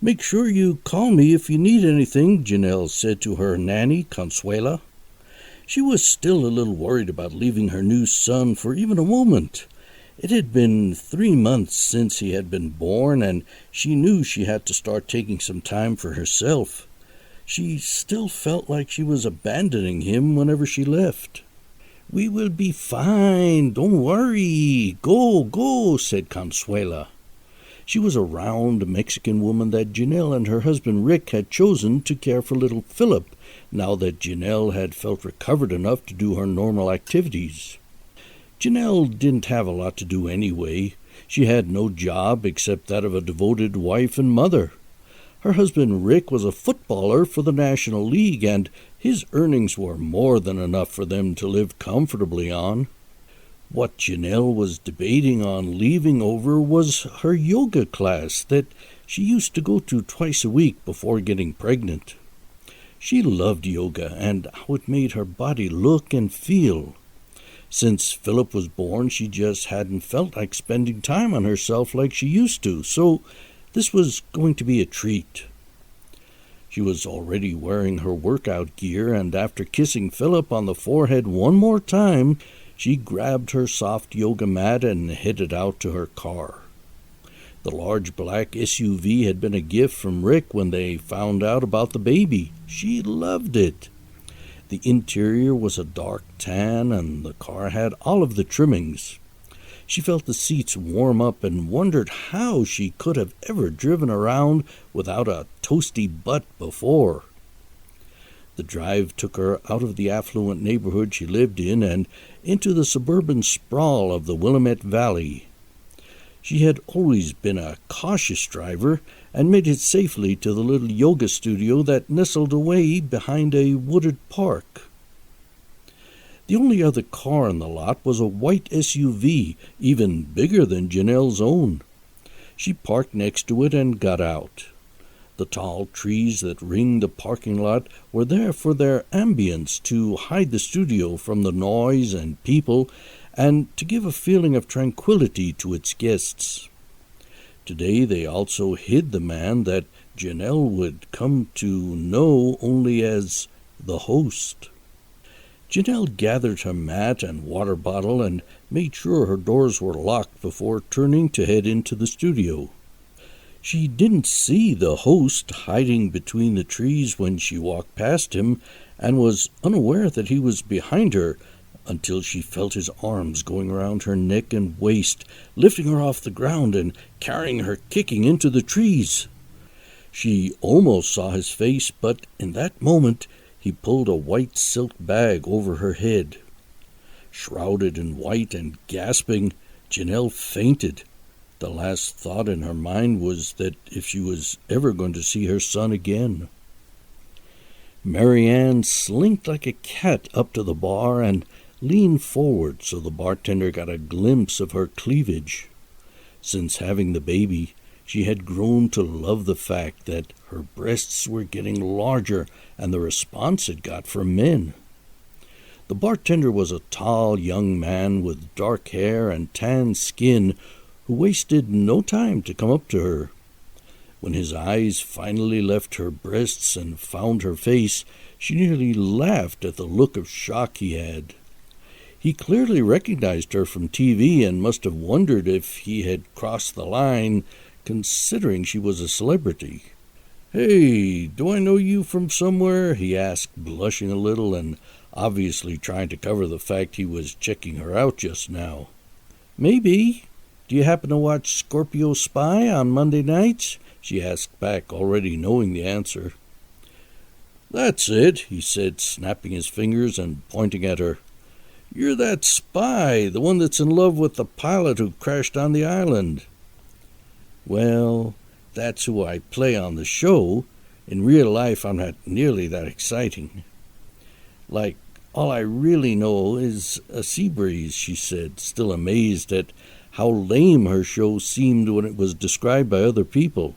"Make sure you call me if you need anything," Janelle said to her nanny, Consuela. She was still a little worried about leaving her new son for even a moment. It had been 3 months since he had been born, and she knew she had to start taking some time for herself. She still felt like she was abandoning him whenever she left. "We will be fine, don't worry. Go, go," said Consuela. She was a round Mexican woman that Janelle and her husband Rick had chosen to care for little Philip, now that Janelle had felt recovered enough to do her normal activities. Janelle didn't have a lot to do anyway. She had no job except that of a devoted wife and mother. Her husband Rick was a footballer for the National League, and his earnings were more than enough for them to live comfortably on. What Janelle was debating on leaving over was her yoga class that she used to go to twice a week before getting pregnant. She loved yoga and how it made her body look and feel. Since Philip was born, she just hadn't felt like spending time on herself like she used to, so this was going to be a treat. She was already wearing her workout gear, and after kissing Philip on the forehead one more time, she grabbed her soft yoga mat and headed out to her car. The large black SUV had been a gift from Rick when they found out about the baby. She loved it. The interior was a dark tan, and the car had all of the trimmings. She felt the seats warm up and wondered how she could have ever driven around without a toasty butt before. The drive took her out of the affluent neighborhood she lived in and into the suburban sprawl of the Willamette Valley. She had always been a cautious driver and made it safely to the little yoga studio that nestled away behind a wooded park. The only other car in the lot was a white SUV, even bigger than Janelle's own. She parked next to it and got out. The tall trees that ringed the parking lot were there for their ambience, to hide the studio from the noise and people, and to give a feeling of tranquility to its guests. Today they also hid the man that Janelle would come to know only as the host. Janelle gathered her mat and water bottle and made sure her doors were locked before turning to head into the studio. She didn't see the host hiding between the trees when she walked past him, and was unaware that he was behind her until she felt his arms going around her neck and waist, lifting her off the ground and carrying her kicking into the trees. She almost saw his face, but in that moment he pulled a white silk bag over her head. Shrouded in white and gasping, Janelle fainted. The last thought in her mind was that if she was ever going to see her son again. Marianne slinked like a cat up to the bar and leaned forward so the bartender got a glimpse of her cleavage. Since having the baby, she had grown to love the fact that her breasts were getting larger and the response it got from men. The bartender was a tall young man with dark hair and tan skin who wasted no time to come up to her. When his eyes finally left her breasts and found her face, she nearly laughed at the look of shock he had. He clearly recognized her from TV and must have wondered if he had crossed the line, considering she was a celebrity. "Hey, do I know you from somewhere?" he asked, blushing a little and obviously trying to cover the fact he was checking her out just now. "Maybe. Do you happen to watch Scorpio Spy on Monday nights?" she asked back, already knowing the answer. "That's it," he said, snapping his fingers and pointing at her. "You're that spy, the one that's in love with the pilot who crashed on the island." "Well, that's who I play on the show. In real life, I'm not nearly that exciting. Like, all I really know is a sea breeze," she said, still amazed at how lame her show seemed when it was described by other people.